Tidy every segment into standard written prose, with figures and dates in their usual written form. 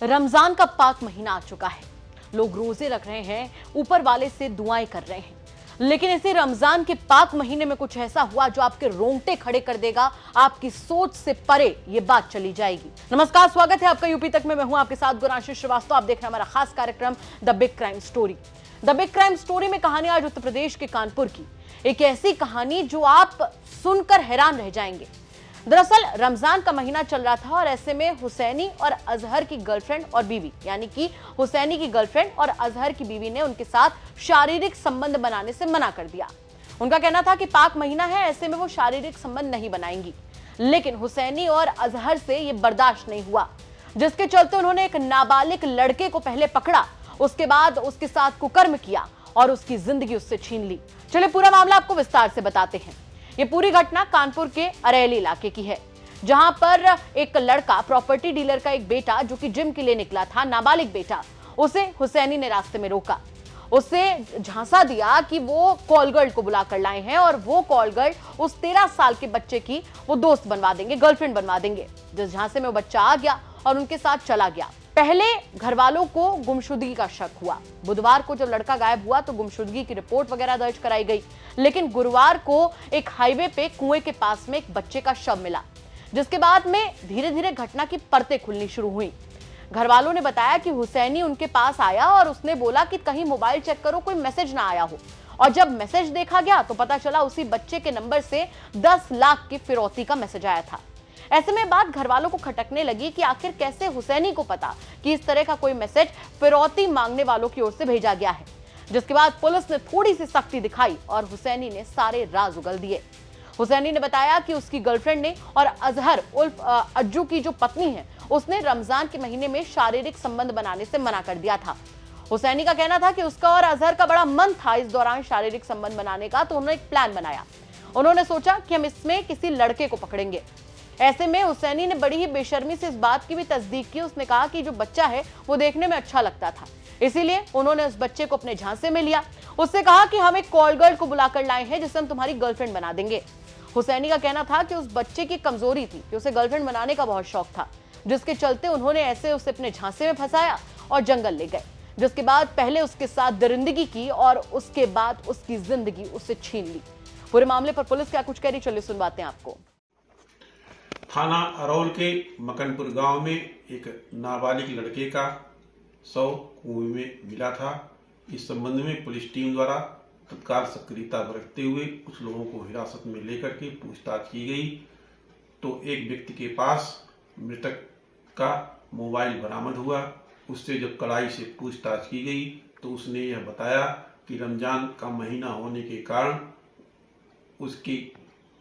रमजान का पाक महीना आ चुका है। लोग रोजे रख रहे हैं, ऊपर वाले से दुआएं कर रहे हैं। लेकिन इसी रमजान के पाक महीने में कुछ ऐसा हुआ जो आपके रोंगटे खड़े कर देगा, आपकी सोच से परे ये बात चली जाएगी। नमस्कार, स्वागत है आपका यूपी तक में। मैं हूं आपके साथ गुरांशी श्रीवास्तव। आप देख रहे हैं हमारा खास कार्यक्रम the big crime story. The big crime story में कहानी आज उत्तर प्रदेश के कानपुर की, एक ऐसी कहानी जो आप सुनकर हैरान रह जाएंगे। दरअसल रमजान का महीना चल रहा था और ऐसे में हुसैनी और अजहर की गर्लफ्रेंड और बीवी, यानी कि हुसैनी की गर्लफ्रेंड और अजहर की बीवी ने उनके साथ शारीरिक संबंध बनाने से मना कर दिया। उनका कहना था कि पाक महीना है, ऐसे में वो शारीरिक संबंध नहीं बनाएंगी। लेकिन हुसैनी और अजहर से ये बर्दाश्त नहीं हुआ, जिसके चलते उन्होंने एक नाबालिग लड़के को पहले पकड़ा, उसके बाद उसके साथ कुकर्म किया और उसकी जिंदगी उससे छीन ली। चलिए पूरा मामला आपको विस्तार से बताते हैं। ये पूरी घटना कानपुर के अरेली इलाके की है, जहां पर एक लड़का, प्रॉपर्टी डीलर का एक बेटा जो कि जिम के लिए निकला था, नाबालिग बेटा, उसे हुसैनी ने रास्ते में रोका। उसे झांसा दिया कि वो कॉल गर्ल को बुला कर लाए हैं और वो कॉल गर्ल उस 13 साल के बच्चे की वो दोस्त बनवा देंगे, गर्लफ्रेंड बनवा देंगे। जिस झांसे में वो बच्चा आ गया और उनके साथ चला गया। पहले घर वालों को गुमशुदगी का शक हुआ। बुधवार को जब लड़का गायब हुआ तो गुमशुदगी की रिपोर्ट वगैरह दर्ज कराई गई। लेकिन गुरुवार को एक हाईवे पे कुएं के पास में एक बच्चे का शव मिला, जिसके बाद में धीरे धीरे घटना की परतें खुलनी शुरू हुई। घर वालों ने बताया कि हुसैनी उनके पास आया और उसने बोला कि कहीं मोबाइल चेक करो, कोई मैसेज ना आया हो। और जब मैसेज देखा गया तो पता चला उसी बच्चे के नंबर से 10 लाख की फिरौती का मैसेज आया था। ऐसे में बात घर वालों को खटकने लगी कि आखिर कैसे हुसैनी को पता कि इस तरह का कोई मैसेज फिरौती मांगने वालों की ओर से भेजा गया है। जिसके बाद पुलिस ने थोड़ी सी सख्ती दिखाई और हुसैनी ने सारे राज उगल दिए। हुसैनी ने बताया कि उसकी गर्लफ्रेंड ने और अजहर उर्फ अज्जू की जो पत्नी है, उसने रमजान के महीने में शारीरिक संबंध बनाने से मना कर दिया था। हुसैनी का कहना था कि उसका और अजहर का बड़ा मन था इस दौरान शारीरिक संबंध बनाने का, तो उन्होंने एक प्लान बनाया। उन्होंने सोचा कि हम इसमें किसी लड़के को पकड़ेंगे। ऐसे में हुसैनी ने बड़ी ही बेशर्मी से इस बात की भी तस्दीक की। उसने कहा कि जो बच्चा है वो देखने में अच्छा लगता था, इसीलिए उन्होंने उस बच्चे को अपने झांसे में लिया। उससे कहा कि हम एक कॉल गर्ल को बुलाकर लाए हैं जिसे हम तुम्हारी गर्लफ्रेंड बना देंगे। हुसैनी का कहना था कि उस बच्चे की कमजोरी थी कि उसे गर्लफ्रेंड बनाने का बहुत शौक था, जिसके चलते उन्होंने ऐसे उसे अपने झांसे में फंसाया और जंगल ले गए। जिसके बाद पहले उसके साथ दरिंदगी की और उसके बाद उसकी जिंदगी उससे छीन ली। पूरे मामले पर पुलिस क्या कुछ कह रही, चलिए सुनवाते हैं आपको। थाना अरौल के मकनपुर गांव में एक नाबालिग लड़के का शव कुएं में मिला था। इस संबंध में पुलिस टीम द्वारा तत्काल सक्रियता बरतते हुए कुछ लोगों को हिरासत में लेकर के पूछताछ की गई, तो एक व्यक्ति के पास मृतक का मोबाइल बरामद हुआ। उससे जब कड़ाई से पूछताछ की गई तो उसने यह बताया कि रमजान का महीना होने के कारण उसकी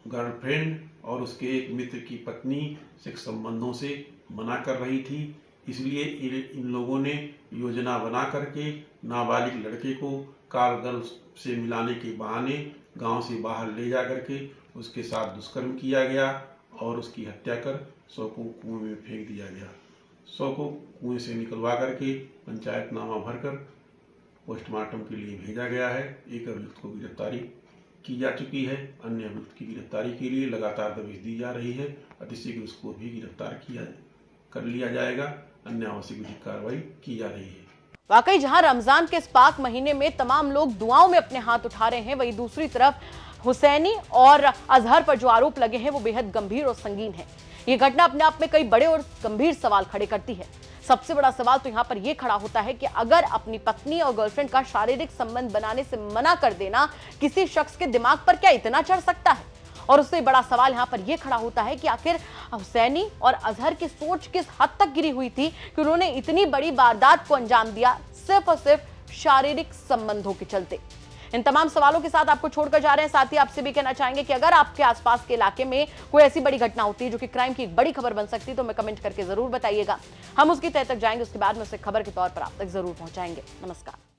गर्लफ्रेंड और उसके एक मित्र की पत्नी सेक्स संबंधों से मना कर रही थी, इसलिए इन लोगों ने योजना बना करके नाबालिग लड़के को कॉल गर्ल से मिलाने के बहाने गांव से बाहर ले जा करके उसके साथ दुष्कर्म किया गया और उसकी हत्या कर शव को कुएं में फेंक दिया गया। शव को कुएं से निकलवा करके पंचायतनामा भरकर पोस्टमार्टम के लिए भेजा गया है। एक अभियुक्त को गिरफ्तारी की जा चुकी है। अन्य अभियुक्त की गिरफ्तारी के लिए लगातार दबिश दी जा रही है। अतिशीघ्र उसको भी गिरफ्तार कर लिया जाएगा। अन्य आवश्यक विधिक कार्रवाई की जा रही है। वाकई जहां रमजान के इस पाक महीने में तमाम लोग दुआओं में अपने हाथ उठा रहे हैं, वहीं दूसरी तरफ हुसैनी और अजहर पर जो आरोप लगे हैं वो बेहद गंभीर और संगीन है। ये घटना अपने आप में कई बड़े और गंभीर सवाल खड़े करती है। सबसे बड़ा सवाल तो यहाँ पर यह खड़ा होता है कि अगर अपनी पत्नी और गर्लफ्रेंड का शारीरिक संबंध बनाने से मना कर देना किसी शख्स के दिमाग पर क्या इतना चढ़ सकता है? और उससे बड़ा सवाल यहाँ पर यह खड़ा होता है कि आखिर हुसैनी और अजहर की सोच किस हद तक गिरी हुई थी कि उन्होंने इतनी बड़ी वारदात को अंजाम दिया सिर्फ और सिर्फ शारीरिक संबंधों के चलते। इन तमाम सवालों के साथ आपको छोड़कर जा रहे हैं। साथ ही आपसे भी कहना चाहेंगे कि अगर आपके आसपास के इलाके में कोई ऐसी बड़ी घटना होती है जो कि क्राइम की एक बड़ी खबर बन सकती है, तो हमें कमेंट करके जरूर बताइएगा। हम उसकी तह तक जाएंगे, उसके बाद में उसे खबर के तौर पर आप तक जरूर पहुंचाएंगे। नमस्कार।